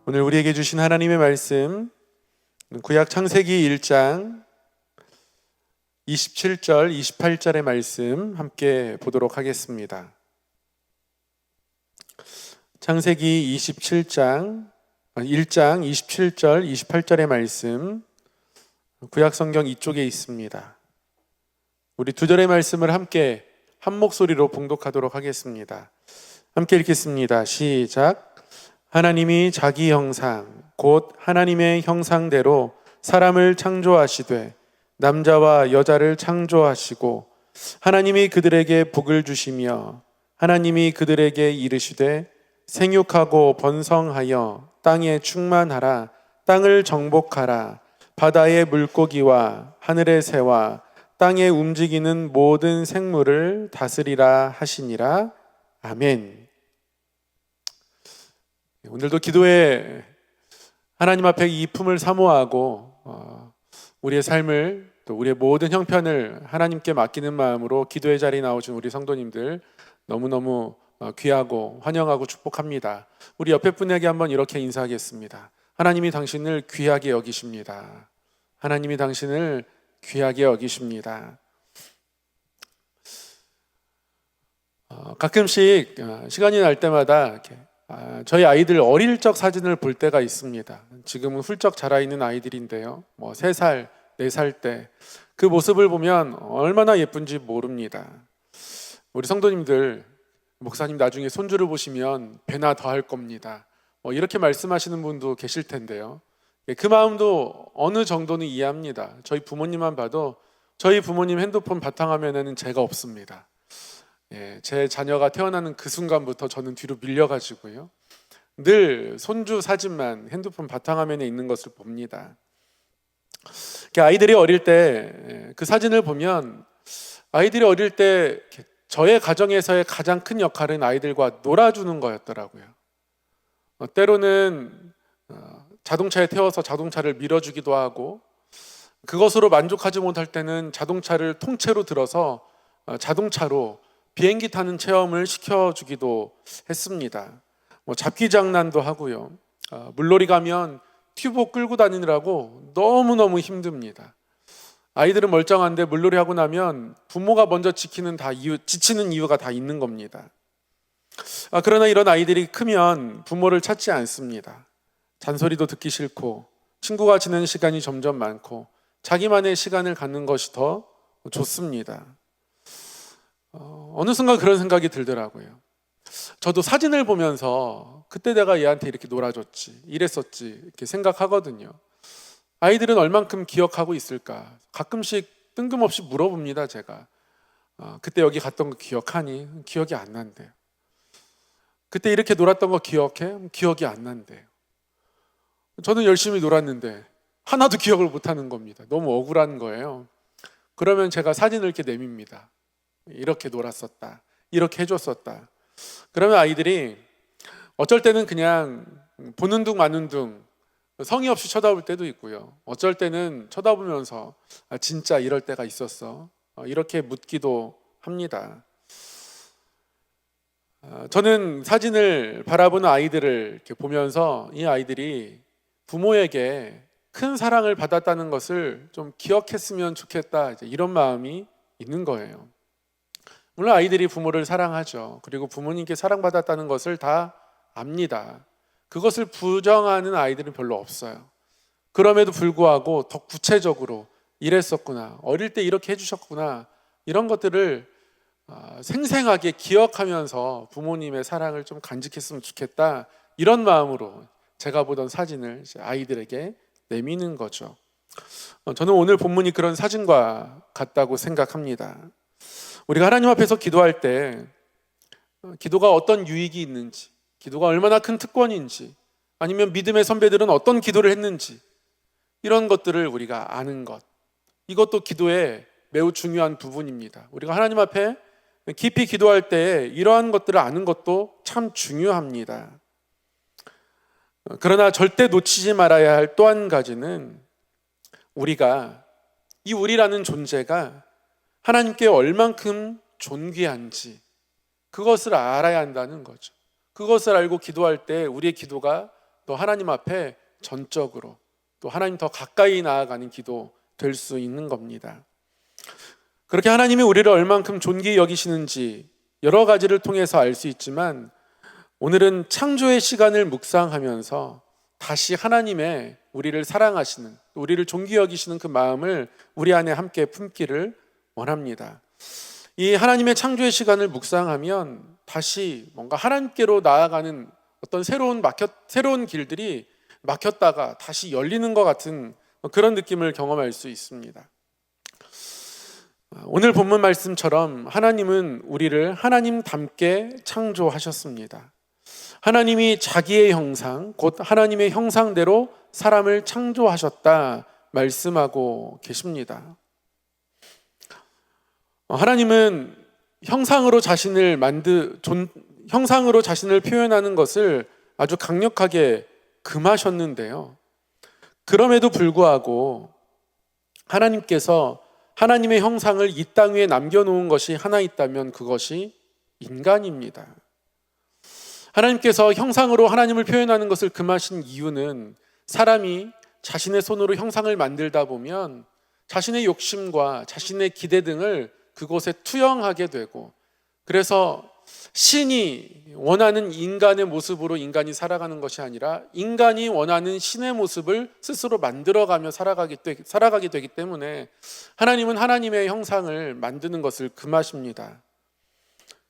오늘 우리에게 주신 하나님의 말씀, 구약 창세기 1장 27절, 28절의 말씀 함께 보도록 하겠습니다. 창세기 1장 27절, 28절의 말씀, 구약 성경 이쪽에 있습니다. 우리 두 절의 말씀을 함께 한 목소리로 봉독하도록 하겠습니다. 함께 읽겠습니다. 시작. 하나님이 자기 형상 곧 하나님의 형상대로 사람을 창조하시되 남자와 여자를 창조하시고 하나님이 그들에게 복을 주시며 하나님이 그들에게 이르시되 생육하고 번성하여 땅에 충만하라. 땅을 정복하라. 바다의 물고기와 하늘의 새와 땅에 움직이는 모든 생물을 다스리라 하시니라. 아멘. 오늘도 기도에 하나님 앞에 이 품을 사모하고 우리의 삶을 또 우리의 모든 형편을 하나님께 맡기는 마음으로 기도의 자리에 나오신 우리 성도님들 너무너무 귀하고 환영하고 축복합니다. 우리 옆에 분에게 한번 이렇게 인사하겠습니다. 하나님이 당신을 귀하게 여기십니다. 하나님이 당신을 귀하게 여기십니다. 가끔씩 시간이 날 때마다 이렇게 저희 아이들 어릴 적 사진을 볼 때가 있습니다. 지금은 훌쩍 자라있는 아이들인데요, 3살, 4살 때 그 모습을 보면 얼마나 예쁜지 모릅니다. 우리 성도님들, 목사님 나중에 손주를 보시면 배나 더할 겁니다, 이렇게 말씀하시는 분도 계실 텐데요, 그 마음도 어느 정도는 이해합니다. 저희 부모님만 봐도 저희 부모님 핸드폰 바탕화면에는 제가 없습니다. 제 자녀가 태어나는 그 순간부터 저는 뒤로 밀려가지고요, 늘 손주 사진만 핸드폰 바탕화면에 있는 것을 봅니다. 아이들이 어릴 때 그 사진을 보면 아이들이 어릴 때 저의 가정에서의 가장 큰 역할은 아이들과 놀아주는 거였더라고요. 때로는 자동차에 태워서 자동차를 밀어주기도 하고, 그것으로 만족하지 못할 때는 자동차를 통째로 들어서 자동차로 비행기 타는 체험을 시켜주기도 했습니다. 잡기 장난도 하고요. 물놀이 가면 튜브 끌고 다니느라고 너무너무 힘듭니다. 아이들은 멀쩡한데 물놀이 하고 나면 부모가 먼저 지치는 이유가 다 있는 겁니다. 그러나 이런 아이들이 크면 부모를 찾지 않습니다. 잔소리도 듣기 싫고 친구가 지내는 시간이 점점 많고 자기만의 시간을 갖는 것이 더 좋습니다. 어느 순간 그런 생각이 들더라고요. 저도 사진을 보면서 그때 내가 얘한테 이렇게 놀아줬지, 이랬었지, 이렇게 생각하거든요. 아이들은 얼만큼 기억하고 있을까? 가끔씩 뜬금없이 물어봅니다. 제가 그때 여기 갔던 거 기억하니? 기억이 안 난대요. 그때 이렇게 놀았던 거 기억해? 기억이 안 난대요. 저는 열심히 놀았는데 하나도 기억을 못 하는 겁니다. 너무 억울한 거예요. 그러면 제가 사진을 이렇게 내밉니다. 이렇게 놀았었다, 이렇게 해줬었다. 그러면 아이들이 어쩔 때는 그냥 보는 둥 마는 둥 성의 없이 쳐다볼 때도 있고요, 어쩔 때는 쳐다보면서 진짜 이럴 때가 있었어, 이렇게 묻기도 합니다. 저는 사진을 바라보는 아이들을 이렇게 보면서 이 아이들이 부모에게 큰 사랑을 받았다는 것을 좀 기억했으면 좋겠다, 이런 마음이 있는 거예요. 물론 아이들이 부모를 사랑하죠. 그리고 부모님께 사랑받았다는 것을 다 압니다. 그것을 부정하는 아이들은 별로 없어요. 그럼에도 불구하고 더 구체적으로 이랬었구나, 어릴 때 이렇게 해주셨구나, 이런 것들을 생생하게 기억하면서 부모님의 사랑을 좀 간직했으면 좋겠다, 이런 마음으로 제가 보던 사진을 아이들에게 내미는 거죠. 저는 오늘 본문이 그런 사진과 같다고 생각합니다. 우리가 하나님 앞에서 기도할 때 기도가 어떤 유익이 있는지, 기도가 얼마나 큰 특권인지, 아니면 믿음의 선배들은 어떤 기도를 했는지, 이런 것들을 우리가 아는 것, 이것도 기도의 매우 중요한 부분입니다. 우리가 하나님 앞에 깊이 기도할 때 이러한 것들을 아는 것도 참 중요합니다. 그러나 절대 놓치지 말아야 할 또 한 가지는 우리라는 존재가 하나님께 얼만큼 존귀한지 그것을 알아야 한다는 거죠. 그것을 알고 기도할 때 우리의 기도가 또 하나님 앞에 전적으로 또 하나님 더 가까이 나아가는 기도 될 수 있는 겁니다. 그렇게 하나님이 우리를 얼만큼 존귀히 여기시는지 여러 가지를 통해서 알 수 있지만, 오늘은 창조의 시간을 묵상하면서 다시 하나님의 우리를 사랑하시는, 우리를 존귀히 여기시는 그 마음을 우리 안에 함께 품기를 원합니다. 이 하나님의 창조의 시간을 묵상하면 다시 뭔가 하나님께로 나아가는 어떤 새로운 길들이 막혔다가 다시 열리는 것 같은 그런 느낌을 경험할 수 있습니다. 오늘 본문 말씀처럼 하나님은 우리를 하나님답게 창조하셨습니다. 하나님이 자기의 형상, 곧 하나님의 형상대로 사람을 창조하셨다 말씀하고 계십니다. 하나님은 형상으로 자신을 표현하는 것을 아주 강력하게 금하셨는데요. 그럼에도 불구하고 하나님께서 하나님의 형상을 이 땅 위에 남겨놓은 것이 하나 있다면 그것이 인간입니다. 하나님께서 형상으로 하나님을 표현하는 것을 금하신 이유는 사람이 자신의 손으로 형상을 만들다 보면 자신의 욕심과 자신의 기대 등을 그곳에 투영하게 되고, 그래서 신이 원하는 인간의 모습으로 인간이 살아가는 것이 아니라 인간이 원하는 신의 모습을 스스로 만들어가며 살아가게 되기 때문에 하나님은 하나님의 형상을 만드는 것을 금하십니다.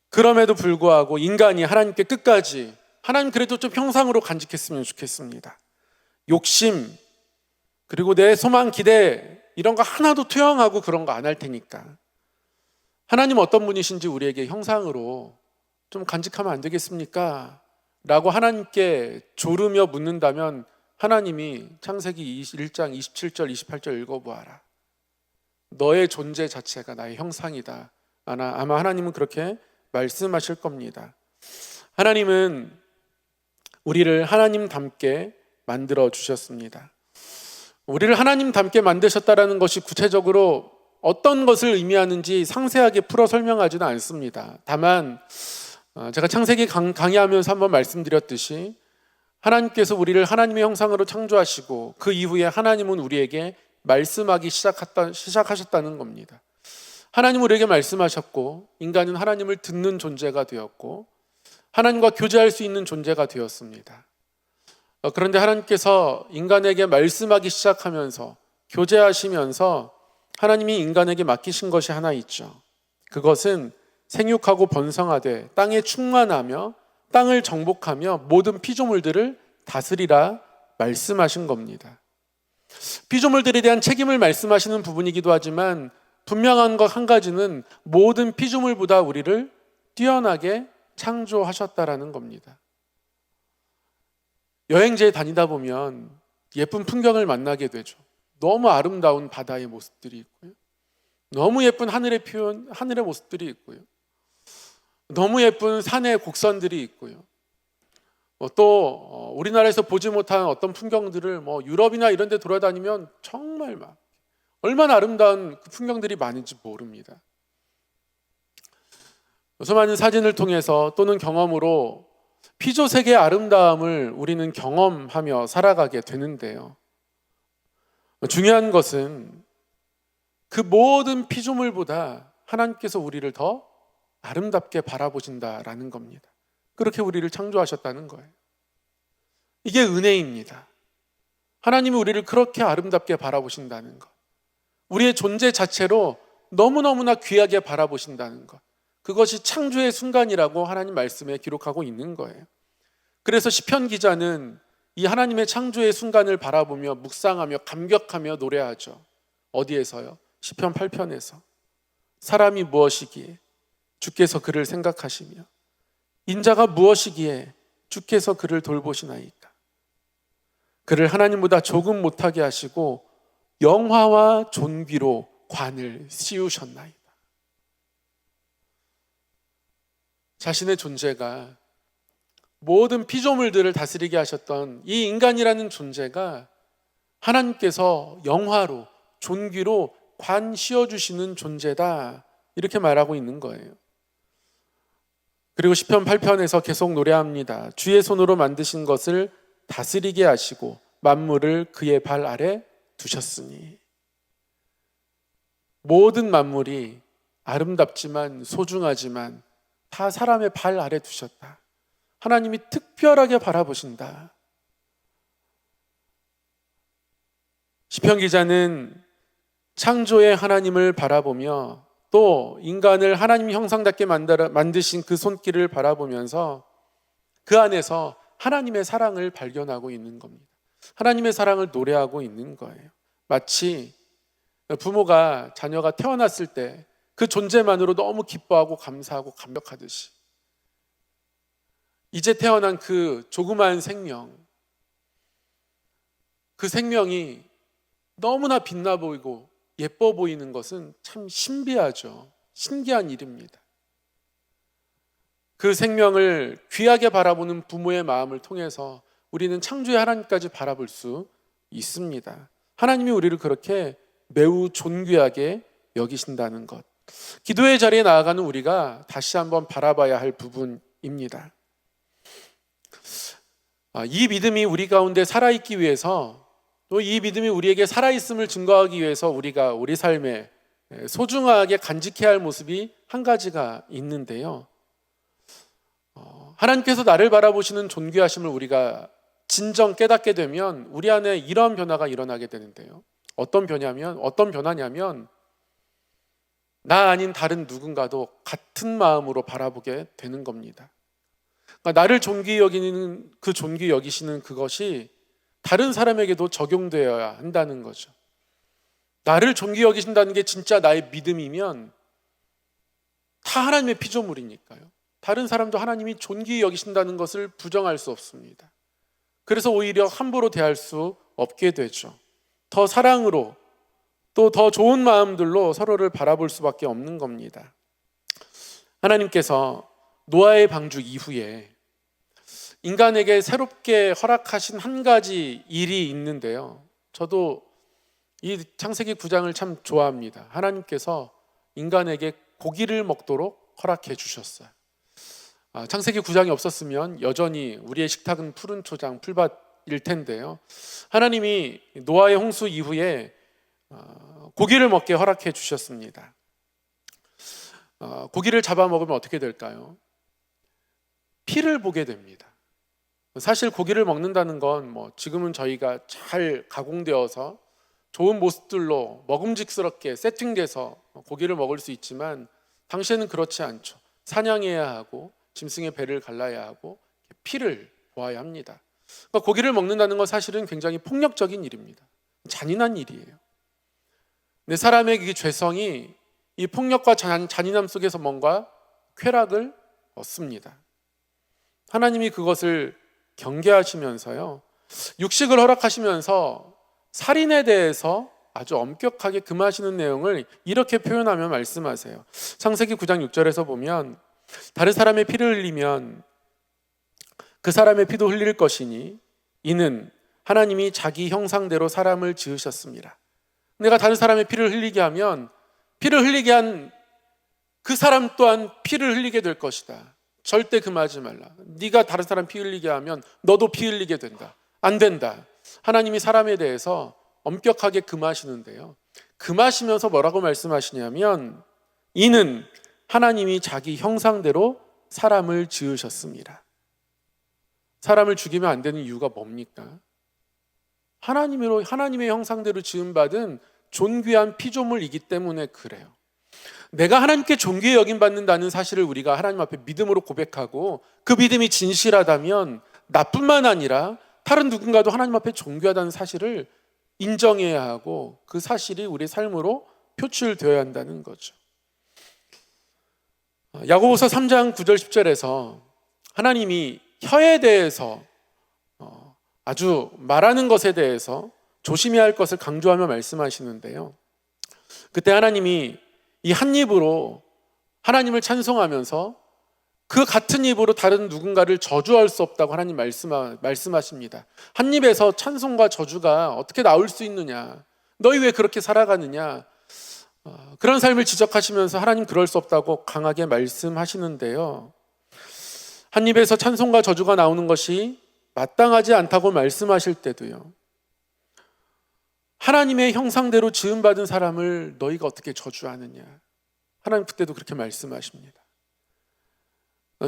그럼에도 불구하고 인간이 하나님께 끝까지 하나님 그래도 좀 형상으로 간직했으면 좋겠습니다. 욕심, 그리고 내 소망, 기대 이런 거 하나도 투영하고 그런 거 안 할 테니까 하나님 어떤 분이신지 우리에게 형상으로 좀 간직하면 안 되겠습니까? 라고 하나님께 조르며 묻는다면 하나님이 창세기 1장 27절 28절 읽어보아라. 너의 존재 자체가 나의 형상이다. 아마 하나님은 그렇게 말씀하실 겁니다. 하나님은 우리를 하나님 닮게 만들어 주셨습니다. 우리를 하나님 닮게 만드셨다라는 것이 구체적으로 어떤 것을 의미하는지 상세하게 풀어 설명하지는 않습니다. 다만 제가 창세기 강의하면서 한번 말씀드렸듯이 하나님께서 우리를 하나님의 형상으로 창조하시고 그 이후에 하나님은 우리에게 말씀하기 시작하셨다는 겁니다. 하나님은 우리에게 말씀하셨고 인간은 하나님을 듣는 존재가 되었고 하나님과 교제할 수 있는 존재가 되었습니다. 그런데 하나님께서 인간에게 말씀하기 시작하면서 교제하시면서 하나님이 인간에게 맡기신 것이 하나 있죠. 그것은 생육하고 번성하되 땅에 충만하며 땅을 정복하며 모든 피조물들을 다스리라 말씀하신 겁니다. 피조물들에 대한 책임을 말씀하시는 부분이기도 하지만 분명한 것 한 가지는 모든 피조물보다 우리를 뛰어나게 창조하셨다라는 겁니다. 여행지에 다니다 보면 예쁜 풍경을 만나게 되죠. 너무 아름다운 바다의 모습들이 있고요. 너무 예쁜 하늘의 모습들이 있고요. 너무 예쁜 산의 곡선들이 있고요. 또 우리나라에서 보지 못한 어떤 풍경들을 유럽이나 이런 데 돌아다니면 정말 얼마나 아름다운 그 풍경들이 많은지 모릅니다. 수많은 사진을 통해서 또는 경험으로 피조세계의 아름다움을 우리는 경험하며 살아가게 되는데요. 중요한 것은 그 모든 피조물보다 하나님께서 우리를 더 아름답게 바라보신다라는 겁니다. 그렇게 우리를 창조하셨다는 거예요. 이게 은혜입니다. 하나님이 우리를 그렇게 아름답게 바라보신다는 것, 우리의 존재 자체로 너무너무나 귀하게 바라보신다는 것, 그것이 창조의 순간이라고 하나님 말씀에 기록하고 있는 거예요. 그래서 시편 기자는 이 하나님의 창조의 순간을 바라보며 묵상하며 감격하며 노래하죠. 어디에서요? 시편 8편에서 사람이 무엇이기에 주께서 그를 생각하시며 인자가 무엇이기에 주께서 그를 돌보시나이까. 그를 하나님보다 조금 못하게 하시고 영화와 존귀로 관을 씌우셨나이다. 자신의 존재가 모든 피조물들을 다스리게 하셨던 이 인간이라는 존재가 하나님께서 영화로 존귀로 관 씌워주시는 존재다, 이렇게 말하고 있는 거예요. 그리고 시편 8편에서 계속 노래합니다. 주의 손으로 만드신 것을 다스리게 하시고 만물을 그의 발 아래 두셨으니. 모든 만물이 아름답지만 소중하지만 다 사람의 발 아래 두셨다. 하나님이 특별하게 바라보신다. 시편 기자는 창조의 하나님을 바라보며 또 인간을 하나님 형상답게 만드신 그 손길을 바라보면서 그 안에서 하나님의 사랑을 발견하고 있는 겁니다. 하나님의 사랑을 노래하고 있는 거예요. 마치 부모가 자녀가 태어났을 때 그 존재만으로 너무 기뻐하고 감사하고 감격하듯이 이제 태어난 그 조그마한 생명, 그 생명이 너무나 빛나 보이고 예뻐 보이는 것은 참 신비하죠. 신기한 일입니다. 그 생명을 귀하게 바라보는 부모의 마음을 통해서 우리는 창조의 하나님까지 바라볼 수 있습니다. 하나님이 우리를 그렇게 매우 존귀하게 여기신다는 것, 기도의 자리에 나아가는 우리가 다시 한번 바라봐야 할 부분입니다. 이 믿음이 우리 가운데 살아있기 위해서, 또 이 믿음이 우리에게 살아있음을 증거하기 위해서 우리가 우리 삶에 소중하게 간직해야 할 모습이 한 가지가 있는데요. 하나님께서 나를 바라보시는 존귀하심을 우리가 진정 깨닫게 되면 우리 안에 이런 변화가 일어나게 되는데요. 어떤 변화냐면 나 아닌 다른 누군가도 같은 마음으로 바라보게 되는 겁니다. 그러니까 나를 존귀히 여기는 그 존귀히 여기시는 그것이 다른 사람에게도 적용되어야 한다는 거죠. 나를 존귀히 여기신다는 게 진짜 나의 믿음이면 다 하나님의 피조물이니까요. 다른 사람도 하나님이 존귀히 여기신다는 것을 부정할 수 없습니다. 그래서 오히려 함부로 대할 수 없게 되죠. 더 사랑으로 또 더 좋은 마음들로 서로를 바라볼 수밖에 없는 겁니다. 하나님께서 노아의 방주 이후에 인간에게 새롭게 허락하신 한 가지 일이 있는데요. 저도 이 창세기 9장을 참 좋아합니다. 하나님께서 인간에게 고기를 먹도록 허락해 주셨어요. 창세기 9장이 없었으면 여전히 우리의 식탁은 푸른 초장, 풀밭일 텐데요. 하나님이 노아의 홍수 이후에 고기를 먹게 허락해 주셨습니다. 고기를 잡아먹으면 어떻게 될까요? 피를 보게 됩니다. 사실 고기를 먹는다는 건 지금은 저희가 잘 가공되어서 좋은 모습들로 먹음직스럽게 세팅돼서 고기를 먹을 수 있지만 당시에는 그렇지 않죠. 사냥해야 하고 짐승의 배를 갈라야 하고 피를 보아야 합니다. 그러니까 고기를 먹는다는 건 사실은 굉장히 폭력적인 일입니다. 잔인한 일이에요. 근데 사람의 이 죄성이 이 폭력과 잔인함 속에서 뭔가 쾌락을 얻습니다. 하나님이 그것을 경계하시면서요, 육식을 허락하시면서 살인에 대해서 아주 엄격하게 금하시는 내용을 이렇게 표현하며 말씀하세요. 창세기 9장 6절에서 보면 다른 사람의 피를 흘리면 그 사람의 피도 흘릴 것이니 이는 하나님이 자기 형상대로 사람을 지으셨습니다. 내가 다른 사람의 피를 흘리게 하면 피를 흘리게 한 그 사람 또한 피를 흘리게 될 것이다. 절대 금하지 말라. 네가 다른 사람 피 흘리게 하면 너도 피 흘리게 된다. 안 된다. 하나님이 사람에 대해서 엄격하게 금하시는데요. 금하시면서 뭐라고 말씀하시냐면 이는 하나님이 자기 형상대로 사람을 지으셨습니다. 사람을 죽이면 안 되는 이유가 뭡니까? 하나님의 형상대로 지음받은 존귀한 피조물이기 때문에 그래요. 내가 하나님께 존귀히 여김받는다는 사실을 우리가 하나님 앞에 믿음으로 고백하고 그 믿음이 진실하다면 나뿐만 아니라 다른 누군가도 하나님 앞에 존귀하다는 사실을 인정해야 하고 그 사실이 우리 삶으로 표출되어야 한다는 거죠. 야고보서 3장 9절 10절에서 하나님이 혀에 대해서 아주 말하는 것에 대해서 조심해야 할 것을 강조하며 말씀하시는데요. 그때 하나님이 이 한 입으로 하나님을 찬송하면서 그 같은 입으로 다른 누군가를 저주할 수 없다고 하나님 말씀하십니다. 한 입에서 찬송과 저주가 어떻게 나올 수 있느냐, 너희 왜 그렇게 살아가느냐, 그런 삶을 지적하시면서 하나님 그럴 수 없다고 강하게 말씀하시는데요. 한 입에서 찬송과 저주가 나오는 것이 마땅하지 않다고 말씀하실 때도요, 하나님의 형상대로 지음받은 사람을 너희가 어떻게 저주하느냐, 하나님 그때도 그렇게 말씀하십니다.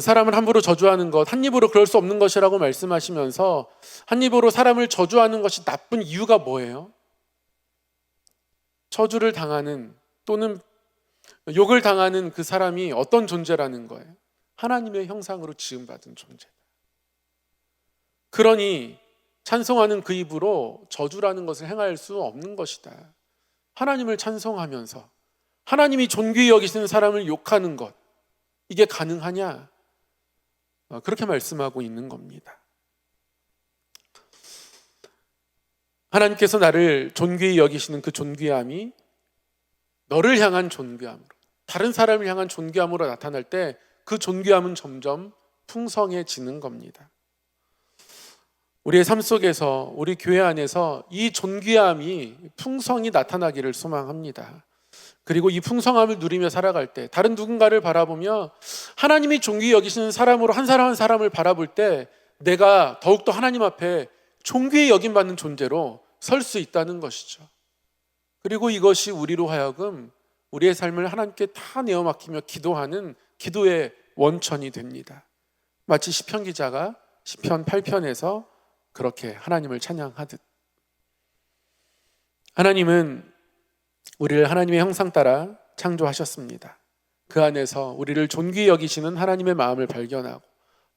사람을 함부로 저주하는 것, 한 입으로 그럴 수 없는 것이라고 말씀하시면서 한 입으로 사람을 저주하는 것이 나쁜 이유가 뭐예요? 저주를 당하는 또는 욕을 당하는 그 사람이 어떤 존재라는 거예요? 하나님의 형상으로 지음받은 존재다. 그러니 찬송하는 그 입으로 저주라는 것을 행할 수 없는 것이다. 하나님을 찬송하면서 하나님이 존귀히 여기시는 사람을 욕하는 것, 이게 가능하냐? 그렇게 말씀하고 있는 겁니다. 하나님께서 나를 존귀히 여기시는 그 존귀함이 너를 향한 존귀함으로, 다른 사람을 향한 존귀함으로 나타날 때 그 존귀함은 점점 풍성해지는 겁니다. 우리의 삶 속에서, 우리 교회 안에서 이 존귀함이 풍성히 나타나기를 소망합니다. 그리고 이 풍성함을 누리며 살아갈 때, 다른 누군가를 바라보며 하나님이 존귀히 여기시는 사람으로 한 사람 한 사람을 바라볼 때 내가 더욱더 하나님 앞에 존귀히 여김받는 존재로 설 수 있다는 것이죠. 그리고 이것이 우리로 하여금 우리의 삶을 하나님께 다 내어 맡기며 기도하는 기도의 원천이 됩니다. 마치 시편 기자가 시편 8편에서 그렇게 하나님을 찬양하듯, 하나님은 우리를 하나님의 형상 따라 창조하셨습니다. 그 안에서 우리를 존귀히 여기시는 하나님의 마음을 발견하고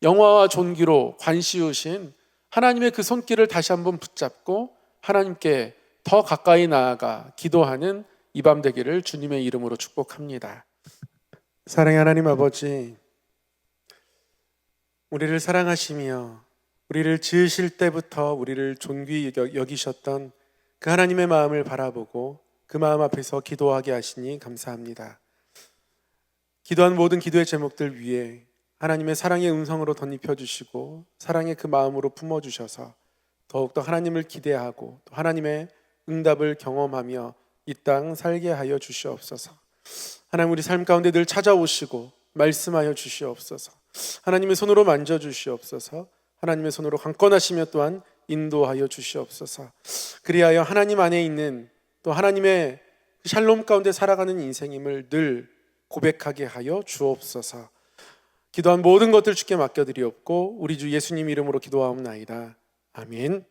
영화와 존귀로 관시우신 하나님의 그 손길을 다시 한번 붙잡고 하나님께 더 가까이 나아가 기도하는 이 밤 되기를 주님의 이름으로 축복합니다. 사랑의 하나님 아버지, 우리를 사랑하시며 우리를 지으실 때부터 우리를 존귀히 여기셨던 그 하나님의 마음을 바라보고 그 마음 앞에서 기도하게 하시니 감사합니다. 기도한 모든 기도의 제목들 위에 하나님의 사랑의 음성으로 덧입혀 주시고 사랑의 그 마음으로 품어주셔서 더욱더 하나님을 기대하고 또 하나님의 응답을 경험하며 이 땅 살게 하여 주시옵소서. 하나님, 우리 삶 가운데 늘 찾아오시고 말씀하여 주시옵소서. 하나님의 손으로 만져주시옵소서. 하나님의 손으로 강권하시며 또한 인도하여 주시옵소서. 그리하여 하나님 안에 있는 또 하나님의 샬롬 가운데 살아가는 인생임을 늘 고백하게 하여 주옵소서. 기도한 모든 것들 주께 맡겨드리옵고 우리 주 예수님 이름으로 기도하옵나이다. 아멘.